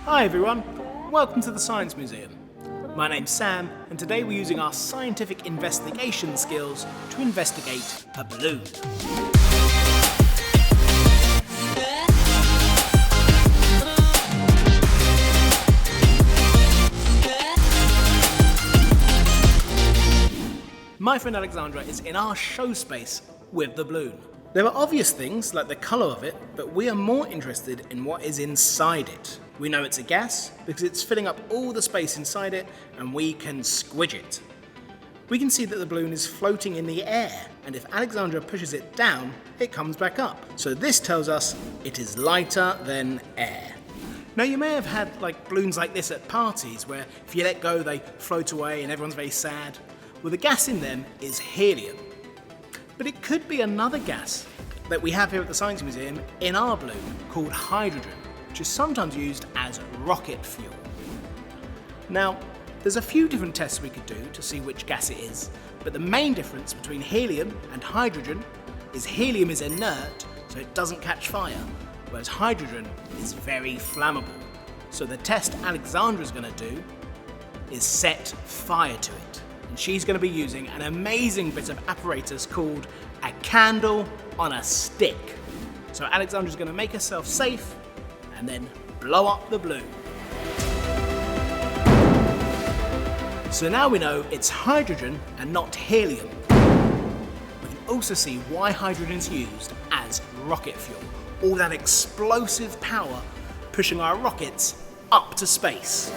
Hi everyone, welcome to the Science Museum. My name's Sam, and today we're using our scientific investigation skills to investigate a balloon. My friend Alexandra is in our show space with the balloon. There are obvious things like the colour of it, but we are more interested in what is inside it. We know it's a gas because it's filling up all the space inside it and we can squidge it. We can see that the balloon is floating in the air, and if Alexandra pushes it down, it comes back up. So this tells us it is lighter than air. Now you may have had balloons like this at parties where if you let go they float away and everyone's very sad. Well, the gas in them is helium. But it could be another gas that we have here at the Science Museum in our balloon called hydrogen, which is sometimes used as rocket fuel. Now, there's a few different tests we could do to see which gas it is, but the main difference between helium and hydrogen is helium is inert, so it doesn't catch fire, whereas hydrogen is very flammable. So the test Alexandra's going to do is set fire to it. And she's going to be using an amazing bit of apparatus called a candle on a stick. So Alexandra's going to make herself safe and then blow up the balloon. So now we know it's hydrogen and not helium. We can also see why hydrogen is used as rocket fuel. All that explosive power pushing our rockets up to space.